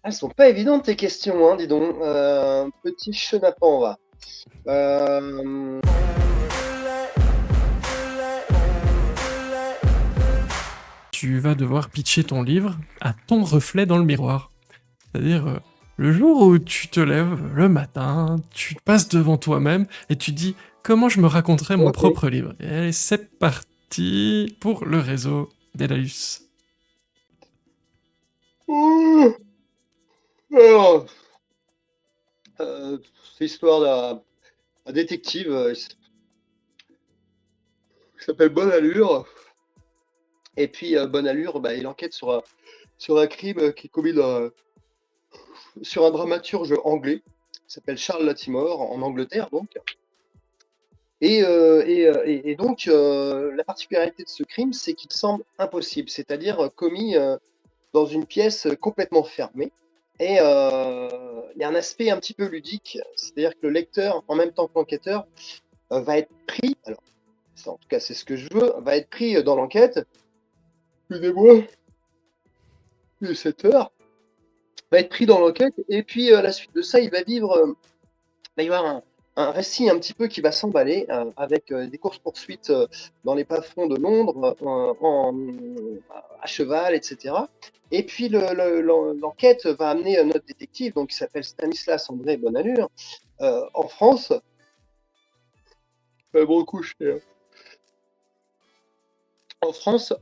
Elles sont pas évidentes tes questions, hein, dis donc. Petit chenapan, va. Euh, Tu vas devoir pitcher ton livre à ton reflet dans le miroir. C'est-à-dire, le jour où tu te lèves le matin, tu passes devant toi-même et tu dis comment je me raconterais mon ok. propre livre. Et allez, c'est parti pour le réseau d'Elaüs. Ouh, alors, c'est l'histoire d'un détective qui s'appelle Bonne Allure. Et puis, Bonne Allure, bah, il enquête sur un crime qui est commis sur un dramaturge anglais qui s'appelle Charles Latimore, en Angleterre donc. Et donc, la particularité de ce crime, c'est qu'il semble impossible, c'est-à-dire commis dans une pièce complètement fermée. Et il y a un aspect un petit peu ludique, c'est-à-dire que le lecteur, en même temps que l'enquêteur, va être pris, alors en tout cas c'est ce que je veux, va être pris dans l'enquête, excusez-moi, il est 7 heures, va être pris dans l'enquête, et puis à la suite de ça, il va vivre, il va y avoir un récit un petit peu qui va s'emballer avec des courses-poursuites dans les bas-fonds de Londres, à cheval, etc. Et puis l'enquête va amener notre détective, donc qui s'appelle Stanislas André Bonallure, en France. Bon couche. En France,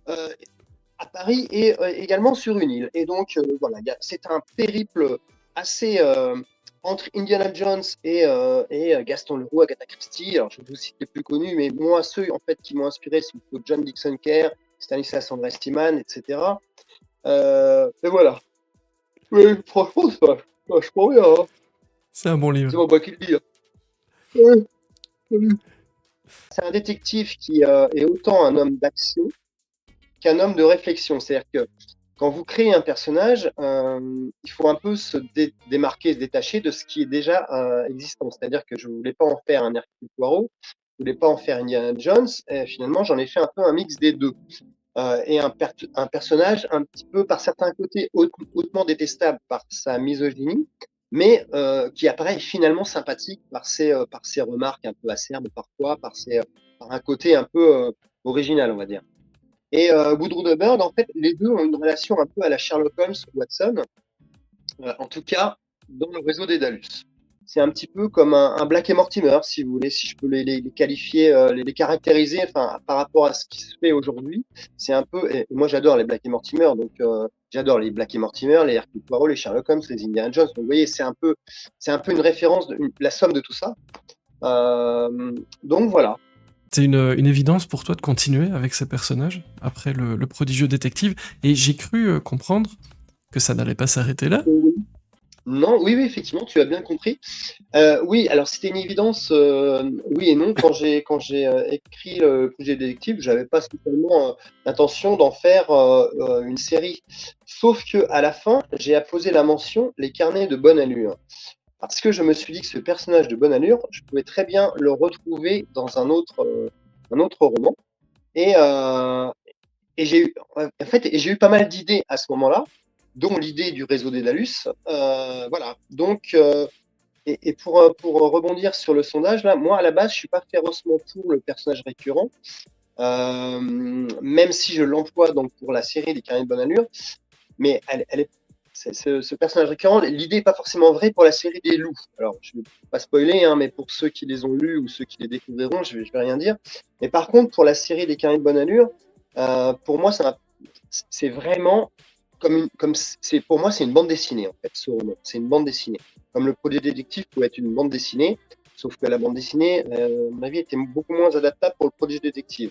à Paris et également sur une île. Et donc voilà, c'est un périple assez entre Indiana Jones et Gaston Leroux, Agatha Christie. Alors je vous cite les plus connus, mais moi ceux en fait qui m'ont inspiré, c'est plutôt John Dixon Kerr, Stanislas André Stiman, etc. Et voilà. Mais franchement, c'est vachement bien. Hein. C'est un bon livre. C'est moi qui le dis. Hein. Ouais, salut. C'est un détective qui est autant un homme d'action qu'un homme de réflexion. C'est-à-dire que quand vous créez un personnage, il faut un peu se démarquer, se détacher de ce qui est déjà existant. C'est-à-dire que je ne voulais pas en faire un Hercule Poirot, je ne voulais pas en faire Indiana Jones, et finalement j'en ai fait un peu un mix des deux. Et un personnage un petit peu par certains côtés hautement détestable par sa misogynie, mais qui apparaît finalement sympathique par ses remarques un peu acerbes parfois, par un côté un peu original, on va dire. Et Woodrow the Bird, en fait, les deux ont une relation un peu à la Sherlock Holmes Watson, en tout cas dans le réseau des Dalus. C'est un petit peu comme un Black et Mortimer, si vous voulez, si je peux les qualifier, les caractériser, enfin, par rapport à ce qui se fait aujourd'hui. C'est un peu, et moi j'adore les Black et Mortimer, donc j'adore les Black et Mortimer, les Hercule Poirot, les Sherlock Holmes, les Indiana Jones. Donc vous voyez, c'est un peu une référence, la somme de tout ça. Donc voilà. C'est une évidence pour toi de continuer avec ces personnages après le prodigieux détective. Et j'ai cru comprendre que ça n'allait pas s'arrêter là. Non, oui, oui, effectivement, tu as bien compris. Oui, alors c'était une évidence, oui et non. Quand j'ai écrit le projet détective, j'avais pas spécialement l'intention d'en faire une série. Sauf que à la fin, j'ai apposé la mention les carnets de bonne allure. Parce que je me suis dit que ce personnage de bonne allure, je pouvais très bien le retrouver dans un autre roman. Et, euh, et j'ai eu pas mal d'idées à ce moment-là, dont l'idée du réseau des Dalus. Voilà. Donc, et pour rebondir sur le sondage, là, moi, à la base, je suis pas férocement pour le personnage récurrent, même si je l'emploie donc pour la série des Carnets de bonne allure, mais ce personnage récurrent, l'idée n'est pas forcément vraie pour la série des loups. Alors, je ne vais pas spoiler, hein, mais pour ceux qui les ont lus ou ceux qui les découvriront, je vais rien dire. Mais par contre, pour la série des Carnets de bonne allure, pour moi, c'est vraiment pour moi, c'est une bande dessinée en fait. Ce roman, c'est une bande dessinée. Comme le Produit détective pouvait être une bande dessinée, sauf que la bande dessinée, à mon avis, était beaucoup moins adaptable pour le Produit détective,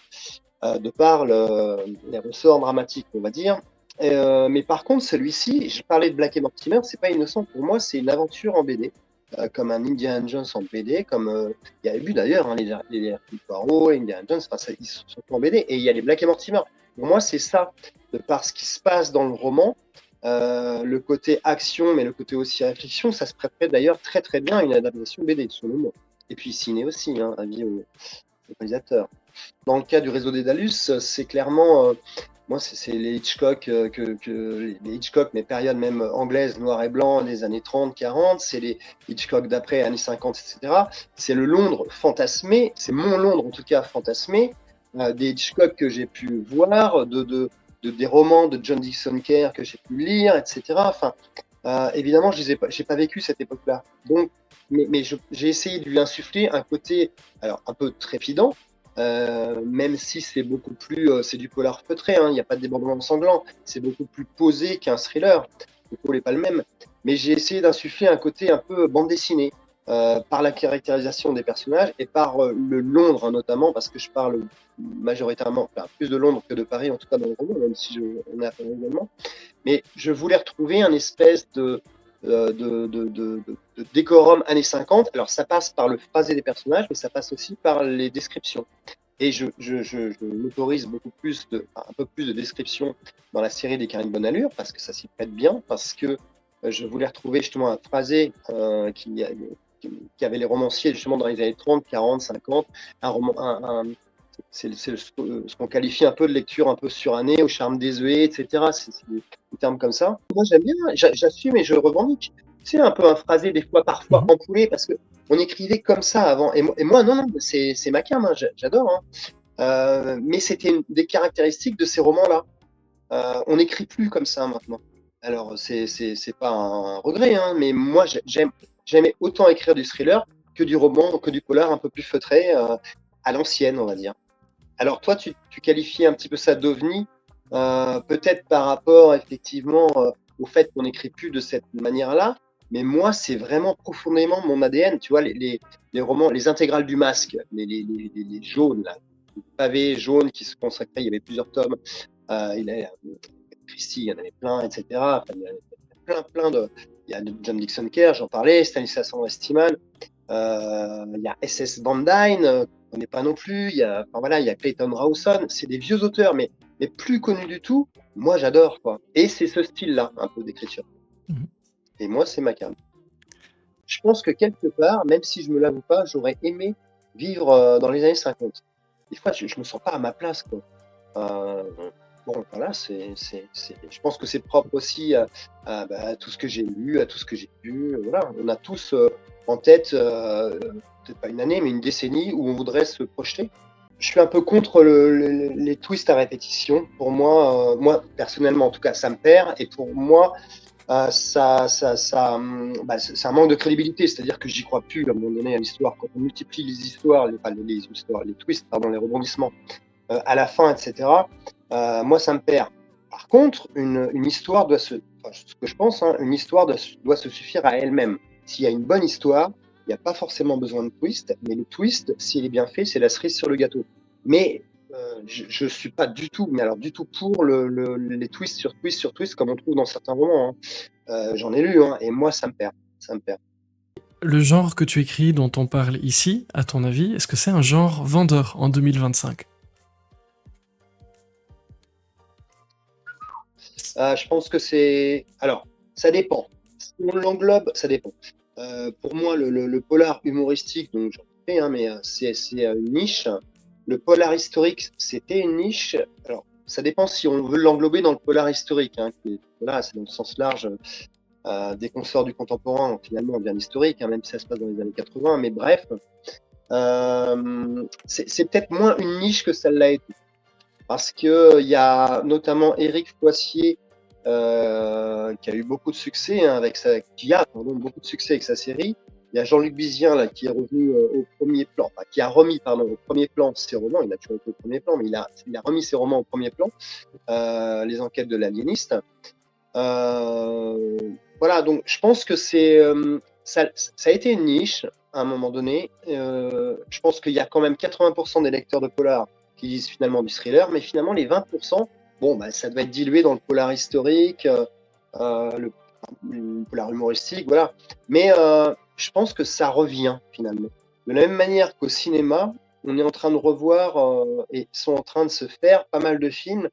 de par les ressorts dramatiques, on va dire. Mais par contre, celui-ci, je parlais de Black et Mortimer, c'est pas innocent pour moi, c'est une aventure en BD. Comme un Indiana Jones en BD, comme il y a eu d'ailleurs hein, les Hercule Poirot, Indiana Jones, ils sont en BD, et il y a les Black et Mortimer. Pour moi, c'est ça, de par ce qui se passe dans le roman, le côté action, mais le côté aussi réflexion, ça se prêterait d'ailleurs très très bien à une adaptation BD, selon moi. Et puis ciné aussi, hein, avis aux réalisateurs. Dans le cas du réseau des Dalus, c'est clairement Moi, c'est les Hitchcock, les Hitchcock, mais période même anglaise, noir et blanc, des années 30, 40, c'est les Hitchcock d'après, années 50, etc. C'est le Londres fantasmé, c'est mon Londres en tout cas fantasmé, des Hitchcock que j'ai pu voir, des romans de John Dixon Kerr que j'ai pu lire, etc. Enfin, évidemment, j'ai pas vécu cette époque-là. Donc, mais j'ai essayé de lui insuffler un côté, alors un peu trépidant, même si c'est beaucoup plus, c'est du polar feutré, hein, il n'y a pas de débordement sanglant, c'est beaucoup plus posé qu'un thriller. Le rôle n'est pas le même. Mais j'ai essayé d'insuffler un côté un peu bande dessinée, par la caractérisation des personnages et par le Londres, hein, notamment, parce que je parle majoritairement, enfin, plus de Londres que de Paris, en tout cas dans le roman, même si on est à Paris également. Mais je voulais retrouver un espèce de décorum années 50. Alors, ça passe par le phrasé des personnages, mais ça passe aussi par les descriptions. Et je m'autorise un peu plus de descriptions dans la série des Carines Bonne Allure, parce que ça s'y prête bien, parce que je voulais retrouver justement un phrasé qui avait les romanciers justement dans les années 30, 40, 50, un roman, c'est ce qu'on qualifie un peu de lecture un peu surannée, au charme désuet, etc. C'est des termes comme ça. Moi, j'aime bien, j'assume et je revendique. C'est un peu un phrasé, des fois, parfois Mhm. empoulé, parce que on écrivait comme ça avant. Et moi non, c'est ma came, hein, j'adore. Hein. Mais c'était une des caractéristiques de ces romans-là. On n'écrit plus comme ça maintenant. Alors, c'est pas un regret, hein, mais moi, j'aimais autant écrire du thriller que du roman, que du polar un peu plus feutré, à l'ancienne, on va dire. Alors toi, tu qualifies un petit peu ça d'ovni, peut-être par rapport effectivement au fait qu'on n'écrit plus de cette manière-là, mais moi, c'est vraiment profondément mon ADN. Tu vois, les romans, les intégrales du masque, les jaunes, là, les pavés jaunes qui se consacraient, il y avait plusieurs tomes, Christie, il y en avait plein, etc. Enfin, il y a plein de... Il y a John Dixon Kerr, j'en parlais, Stanislas Westiman, il y a SS Van Dyne, on n'est pas non plus. Il y a Clayton Rawson. C'est des vieux auteurs, mais plus connus du tout. Moi, j'adore, quoi. Et c'est ce style-là, un peu d'écriture. Mhm. Et moi, c'est ma came. Je pense que quelque part, même si je me l'avoue pas, j'aurais aimé vivre dans les années 50. Des fois, je me sens pas à ma place, quoi. Euh, bon, voilà, je pense que c'est propre aussi à tout ce que j'ai lu, à tout ce que j'ai vu. Voilà, on a tous en tête, peut-être pas une année, mais une décennie où on voudrait se projeter. Je suis un peu contre les twists à répétition. Pour moi, moi personnellement, en tout cas, ça me perd. Et pour moi, c'est un manque de crédibilité. C'est-à-dire que j'y crois plus à un moment donné à l'histoire. Quand on multiplie les histoires, les twists, pardon, les rebondissements à la fin, etc. Moi, ça me perd. Par contre, une histoire ce que je pense, hein, une histoire doit se suffire à elle-même. S'il y a une bonne histoire, il n'y a pas forcément besoin de twist, mais le twist, s'il est bien fait, c'est la cerise sur le gâteau. Mais je ne suis pas du tout, mais alors du tout pour les twists sur twists sur twists comme on trouve dans certains romans. Hein. J'en ai lu, hein, et moi, ça me perd. Ça me perd. Le genre que tu écris, dont on parle ici, à ton avis, est-ce que c'est un genre vendeur en 2025? Je pense que c'est. Alors, ça dépend. Si on l'englobe, ça dépend. Pour moi, le polar humoristique, donc j'en fais, hein, mais c'est une niche. Le polar historique, c'était une niche. Alors, ça dépend si on veut l'englober dans le polar historique. Hein, voilà, c'est dans le sens large. Dès qu'on sort du contemporain, finalement, on devient historique, hein, même si ça se passe dans les années 80. Mais bref, c'est peut-être moins une niche que ça l'a été. Parce qu'il y a notamment Éric Foissier qui a eu beaucoup de succès qui a beaucoup de succès avec sa série. Il y a Jean-Luc Bizien là, qui est revenu au premier plan, enfin, qui a remis au premier plan ses romans. Il a toujours été au premier plan, mais il a remis ses romans au premier plan. Les enquêtes de l'aliéniste. Voilà, donc je pense que ça a été une niche à un moment donné. Je pense qu'il y a quand même 80% des lecteurs de polar qui lisent finalement du thriller, mais finalement les 20%, bon, bah, ça doit être dilué dans le polar historique, le polar humoristique, voilà. Mais je pense que ça revient finalement. De la même manière qu'au cinéma, on est en train de revoir et sont en train de se faire pas mal de films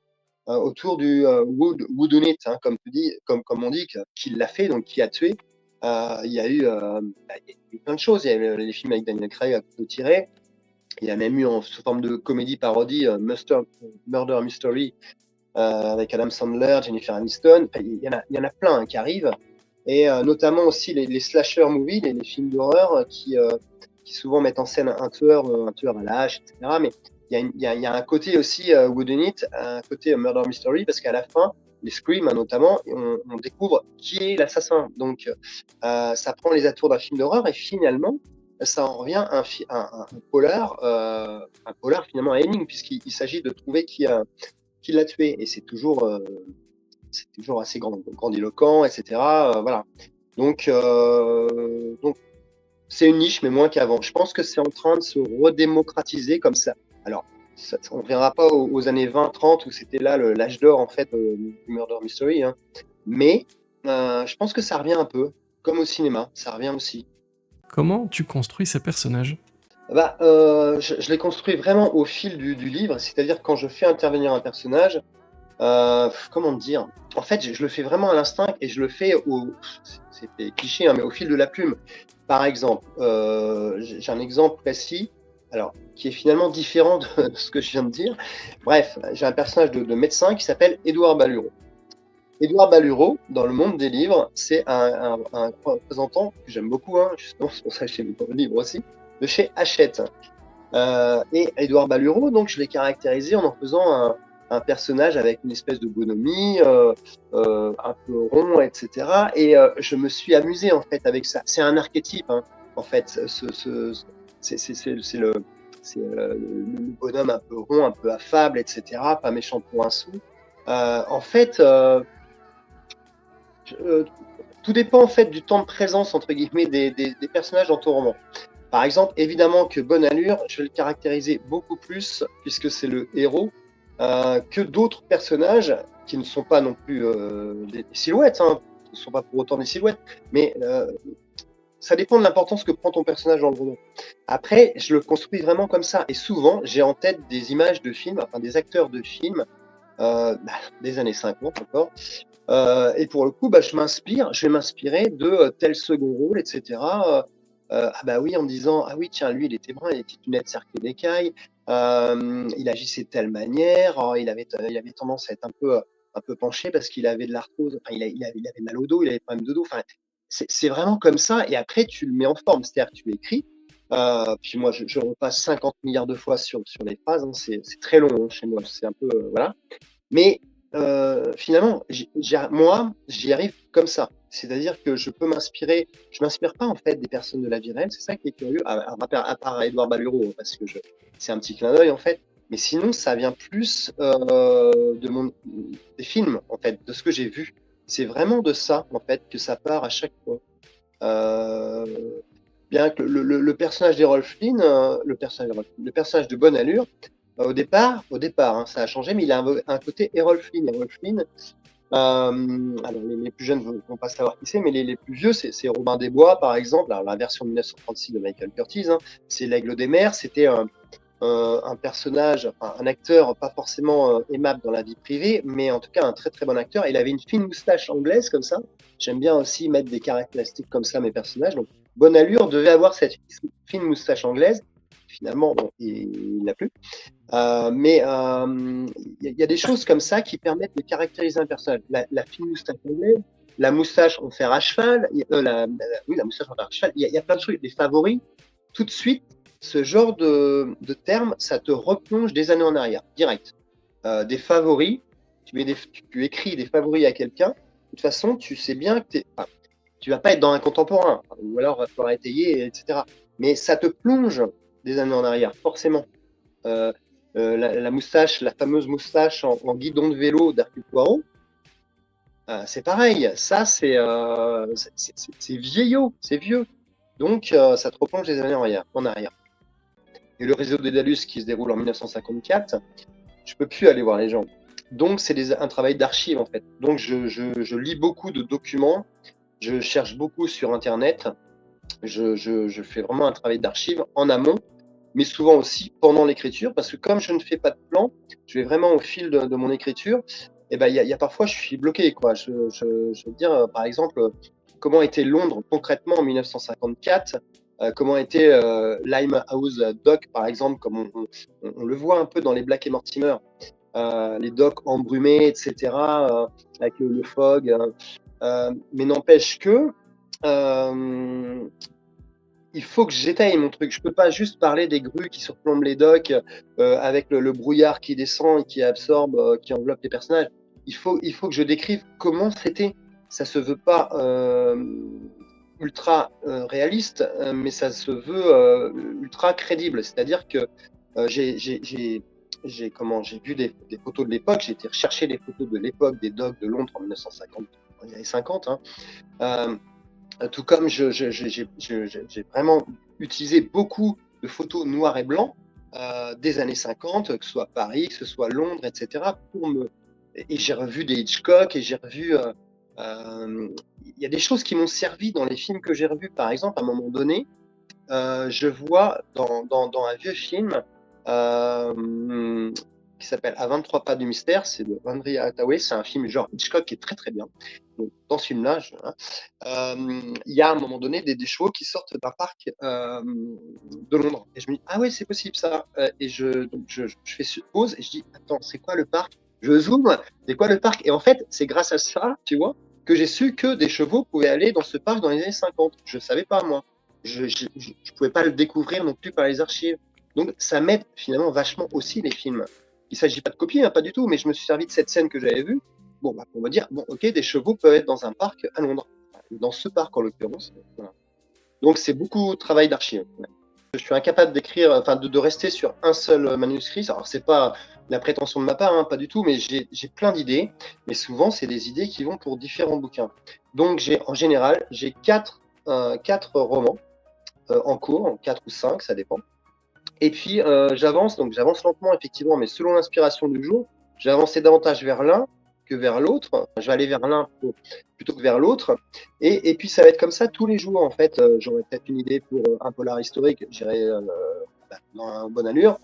autour du whodunit, hein, comme tu dis, comme on dit, qui l'a fait, donc qui a tué. Il y a eu plein de choses. Il y a eu les films avec Daniel Craig à couteau tiré. Il y a même eu sous forme de comédie parodie Murder Mystery avec Adam Sandler, Jennifer Aniston. Enfin, il y en a plein qui arrivent. Et notamment aussi les slasher movies, les films d'horreur qui souvent mettent en scène un tueur à la hache, etc. Mais il y a un côté aussi whodunit, un côté murder mystery, parce qu'à la fin, les Scream notamment, on découvre qui est l'assassin. Donc ça prend les atours d'un film d'horreur et finalement, ça en revient un polar, finalement un énigme, puisqu'il s'agit de trouver qui l'a tué. Et c'est toujours assez grandiloquent, etc. Voilà. Donc c'est une niche, mais moins qu'avant. Je pense que c'est en train de se redémocratiser comme ça. Alors, on ne reviendra pas aux années 20-30 où c'était là l'âge d'or en fait du murder mystery, hein. Mais je pense que ça revient un peu, comme au cinéma, ça revient aussi. Comment tu construis ces personnages? Je les construis vraiment au fil du livre, c'est-à-dire quand je fais intervenir un personnage, comment dire? En fait, je le fais vraiment à l'instinct et je le fais c'est cliché, hein, mais au fil de la plume. Par exemple, j'ai un exemple précis, alors qui est finalement différent de ce que je viens de dire. Bref, j'ai un personnage de médecin qui s'appelle Édouard Balureau. Édouard Balureau, dans le monde des livres, c'est un représentant que j'aime beaucoup, hein, justement, c'est pour ça que j'ai mis dans le livre aussi, de chez Hachette. Et Édouard Balureau, donc je l'ai caractérisé en faisant un personnage avec une espèce de bonhomie, un peu rond, etc. Et je me suis amusé en fait avec ça. C'est un archétype, hein, en fait. C'est le bonhomme un peu rond, un peu affable, etc. Pas méchant pour un sou. En fait, tout dépend en fait du temps de présence entre guillemets des personnages dans ton roman. Par exemple, évidemment que Bonne Allure, je vais le caractériser beaucoup plus, puisque c'est le héros, que d'autres personnages qui ne sont pas non plus des silhouettes, hein, qui ne sont pas pour autant des silhouettes, mais ça dépend de l'importance que prend ton personnage dans le roman. Après, je le construis vraiment comme ça, et souvent, j'ai en tête des images de films, enfin des acteurs de films, des années 50 encore, et pour le coup, je vais m'inspirer de tel second rôle, etc. Ah bah oui, en me disant, ah oui, tiens, lui, il était brun, il était lunettes cerclées d'écailles, il agissait de telle manière, il avait tendance à être un peu penché parce qu'il avait de l'arthrose, enfin, il avait mal au dos, il avait des problèmes de dos, enfin, c'est vraiment comme ça, et après, tu le mets en forme, c'est-à-dire que tu l'écris, puis moi, je repasse 50 milliards de fois sur les phrases, hein, c'est très long hein, chez moi, c'est un peu, voilà. Mais finalement, moi, j'y arrive comme ça. C'est-à-dire que je peux m'inspirer. Je m'inspire pas en fait des personnes de la vie réelle. C'est ça qui est curieux, à part Édouard Balureau, hein, parce que c'est un petit clin d'œil en fait. Mais sinon, ça vient plus des films en fait, de ce que j'ai vu. C'est vraiment de ça en fait que ça part à chaque fois. Euh, Bien que le personnage d'Errol Flynn, le personnage de Bonne Allure, au départ, hein, ça a changé, mais il a un côté Errol Flynn. Errol Flynn, alors les plus jeunes ne vont pas savoir qui c'est, mais les plus vieux, c'est Robin des Bois, par exemple. Alors, la version 1936 de Michael Curtiz, hein, c'est l'Aigle des Mers. C'était un personnage, enfin, un acteur pas forcément aimable dans la vie privée, mais en tout cas un très très bon acteur. Il avait une fine moustache anglaise comme ça. J'aime bien aussi mettre des caractéristiques comme ça à mes personnages. Donc, Bonne Allure devait avoir cette fine moustache anglaise. Finalement, bon, il l'a plus. Mais il y a des choses comme ça qui permettent de caractériser un personnage. La fine moustache anglaise, la moustache en fer à cheval, la moustache en fer à cheval, il y a plein de trucs. Les favoris, tout de suite, ce genre de terme, ça te replonge des années en arrière, direct. Des favoris, tu écris des favoris à quelqu'un, de toute façon, tu sais bien que tu vas pas être dans un contemporain, ou alors va falloir étayer, etc. Mais ça te plonge des années en arrière, forcément. La moustache, la fameuse moustache en guidon de vélo d'Hercule Poirot, c'est pareil. Ça, c'est vieillot, c'est vieux. Donc, ça te replonge des années en arrière. Et le réseau Dédalus qui se déroule en 1954, je peux plus aller voir les gens. Donc, c'est un travail d'archive, en fait. Donc, je lis beaucoup de documents, je cherche beaucoup sur Internet, je fais vraiment un travail d'archive en amont, mais souvent aussi pendant l'écriture, parce que comme je ne fais pas de plan, je vais vraiment au fil de mon écriture, et ben, il y a parfois, je suis bloqué, quoi. Je veux dire, par exemple, comment était Londres concrètement en 1954, comment était Limehouse Dock, par exemple, comme on le voit un peu dans les Black et Mortimer. les docks embrumés, etc., avec le fog. Mais n'empêche que il faut que j'étaye mon truc. Je peux pas juste parler des grues qui surplombent les docks avec le brouillard qui descend et qui absorbe, qui enveloppe les personnages. Il faut que je décrive comment c'était. Ça se veut pas ultra réaliste, mais ça se veut ultra crédible. C'est-à-dire que j'ai vu des photos de l'époque. J'ai été rechercher des photos de l'époque des docks de Londres en 1950, dans les années 50. Tout comme j'ai vraiment utilisé beaucoup de photos noir et blanc des années 50, que ce soit Paris, que ce soit Londres, etc. Et j'ai revu des Hitchcock et j'ai revu. Il y a des choses qui m'ont servi dans les films que j'ai revus. Par exemple, à un moment donné, je vois dans un vieux film qui s'appelle À 23 pas du mystère, c'est de Henry Hathaway, c'est un film genre Hitchcock qui est très très bien. Donc, dans ce film-là, il y a à un moment donné des chevaux qui sortent d'un parc de Londres. Et je me dis, ah ouais, c'est possible ça. Et je fais pause et je dis, attends, c'est quoi le parc? Je zoome, c'est quoi le parc? Et en fait, c'est grâce à ça, tu vois, que j'ai su que des chevaux pouvaient aller dans ce parc dans les années 50. Je ne savais pas, moi. Je ne pouvais pas le découvrir non plus par les archives. Donc, ça m'aide finalement vachement aussi les films. Il ne s'agit pas de copier, hein, pas du tout, mais je me suis servi de cette scène que j'avais vue. Bon, bah, on va dire, bon, ok, des chevaux peuvent être dans un parc à Londres. Dans ce parc, en l'occurrence. Voilà. Donc, c'est beaucoup de travail d'archives. Ouais. Je suis incapable d'écrire, enfin, de rester sur un seul manuscrit. Alors, c'est pas la prétention de ma part, hein, pas du tout, mais j'ai plein d'idées. Mais souvent, c'est des idées qui vont pour différents bouquins. Donc, en général, j'ai quatre romans en cours, 4 ou 5, ça dépend. Et puis, j'avance lentement, effectivement, mais selon l'inspiration du jour, je vais avancer davantage vers l'un que vers l'autre. Je vais aller vers l'un plutôt que vers l'autre. Et puis, ça va être comme ça tous les jours, en fait. J'aurai peut-être une idée pour un polar historique, j'irai dans un bonne allure.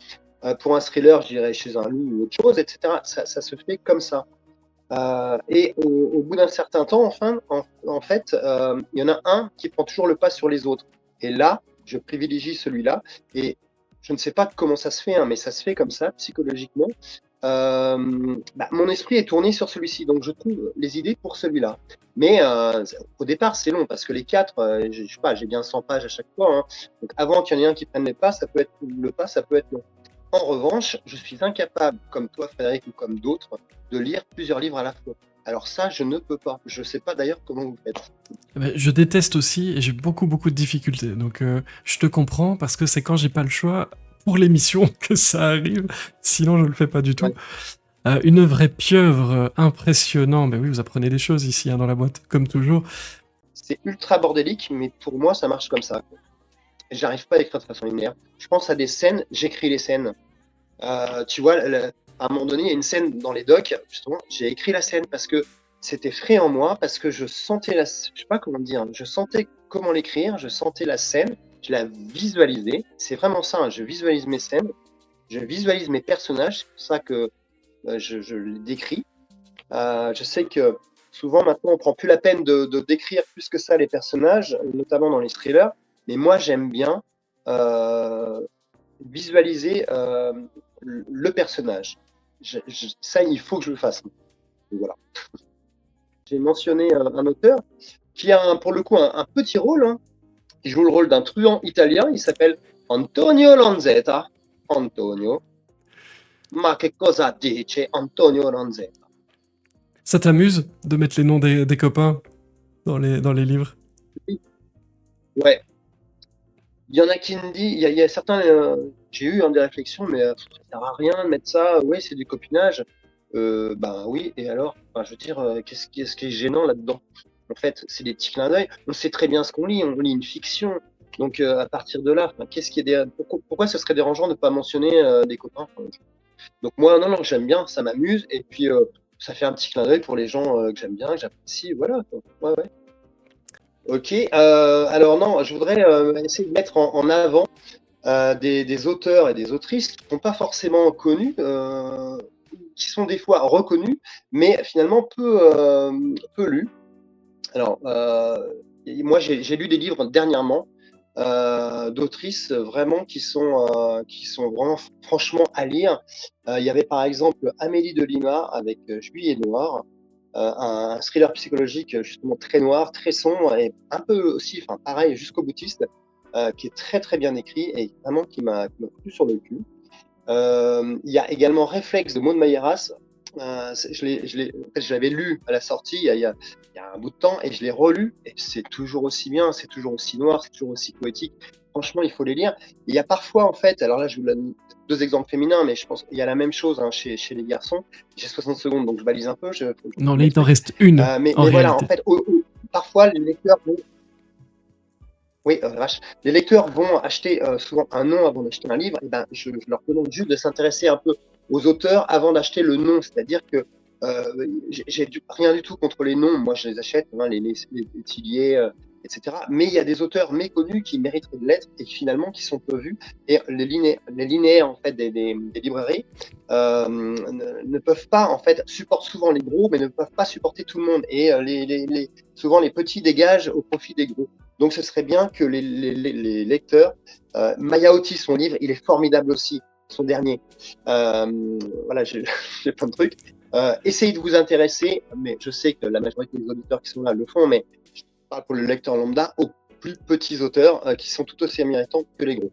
Pour un thriller, j'irai chez un loup ou autre chose, etc. Ça se fait comme ça. Et au bout d'un certain temps, enfin, en fait, il y en a un qui prend toujours le pas sur les autres. Et là, je privilégie celui-là. Et je ne sais pas comment ça se fait, hein, mais ça se fait comme ça, psychologiquement. Mon esprit est tourné sur celui-ci, donc je trouve les idées pour celui-là. Mais au départ, c'est long, parce que les quatre, je sais pas, j'ai bien 100 pages à chaque fois. Hein. Donc avant qu'il y en ait un qui prenne le pas, ça peut être long. En revanche, je suis incapable, comme toi, Frédéric, ou comme d'autres, de lire plusieurs livres à la fois. Alors ça, je ne peux pas. Je ne sais pas d'ailleurs comment vous faites. Je déteste aussi et j'ai beaucoup de difficultés. Donc je te comprends parce que c'est quand j'ai pas le choix pour l'émission que ça arrive. Sinon, je le fais pas du tout. Ouais. Une vraie pieuvre, impressionnant. Ben oui, vous apprenez des choses ici hein, dans la boîte, comme toujours. C'est ultra bordélique, mais pour moi, ça marche comme ça. J'arrive pas à écrire de façon linéaire. Je pense à des scènes, j'écris les scènes. Tu vois, à un moment donné, il y a une scène dans les docs, justement, j'ai écrit la scène parce que c'était frais en moi, parce que je sentais je sais pas comment dire, je sentais comment l'écrire, je sentais la scène, je la visualisais. C'est vraiment ça, hein, je visualise mes scènes, je visualise mes personnages, c'est pour ça que je les décris. Je sais que souvent, maintenant, on prend plus la peine de décrire plus que ça les personnages, notamment dans les thrillers. Mais moi, j'aime bien visualiser le personnage. Ça, il faut que je le fasse. Donc, voilà. J'ai mentionné un auteur qui a pour le coup un petit rôle. Hein. Il joue le rôle d'un truand italien. Il s'appelle Antonio Lanzetta. Antonio. Ma che cosa dice Antonio Lanzetta? Ça t'amuse de mettre les noms des copains dans les livres? Ouais. Il y en a qui me disent, il y a certains, j'ai eu des réflexions, mais ça sert à rien de mettre ça, oui, c'est du copinage. Oui, et alors, je veux dire, qu'est-ce qui est gênant là-dedans? En fait, c'est des petits clins d'œil. On sait très bien ce qu'on lit, on lit une fiction. Donc, à partir de là, pourquoi ce serait dérangeant de ne pas mentionner des copains? Donc, moi, non, j'aime bien, ça m'amuse, et puis ça fait un petit clin d'œil pour les gens que j'aime bien, que j'apprécie, voilà. Ouais. Ok, alors non, je voudrais essayer de mettre en avant des auteurs et des autrices qui ne sont pas forcément connus, qui sont des fois reconnus, mais finalement peu lus. Alors, moi j'ai lu des livres dernièrement d'autrices vraiment qui sont vraiment franchement à lire. Il y avait par exemple Amélie de Lima avec Juillet Noir, un thriller psychologique justement très noir, très sombre et un peu aussi, enfin pareil, jusqu'au boutiste, qui est très très bien écrit et vraiment qui m'a foutu sur le cul. Il y a également Réflexe de Maud Mayeras. En fait, je l'avais lu à la sortie il y a un bout de temps et je l'ai relu et c'est toujours aussi bien, c'est toujours aussi noir, c'est toujours aussi poétique. Franchement, il faut les lire. Et il y a parfois, en fait, alors là, je vous donne deux exemples féminins, mais je pense qu'il y a la même chose hein, chez les garçons. J'ai 60 secondes, donc je balise un peu, faut que je Non, trouve là, il t'en l'expression. reste une, en Mais voilà, en réalité. fait, parfois, les lecteurs oui, vache. Les lecteurs vont acheter souvent un nom avant d'acheter un livre. Et ben, je leur demande juste de s'intéresser un peu aux auteurs avant d'acheter le nom. C'est-à-dire que rien du tout contre les noms. Moi, je les achète, hein, les Tillier, etc. Mais il y a des auteurs méconnus qui mériteraient de l'être et finalement qui sont peu vus. Et les linéaires en fait des librairies ne peuvent pas en fait supportent souvent les gros, mais ne peuvent pas supporter tout le monde. Et souvent les petits dégagent au profit des gros. Donc, ce serait bien que les lecteurs, Maya Oti, son livre, il est formidable aussi, son dernier. Voilà, j'ai plein de trucs. Essayez de vous intéresser, mais je sais que la majorité des auditeurs qui sont là le font, mais je parle pour le lecteur lambda, aux plus petits auteurs qui sont tout aussi méritants que les gros.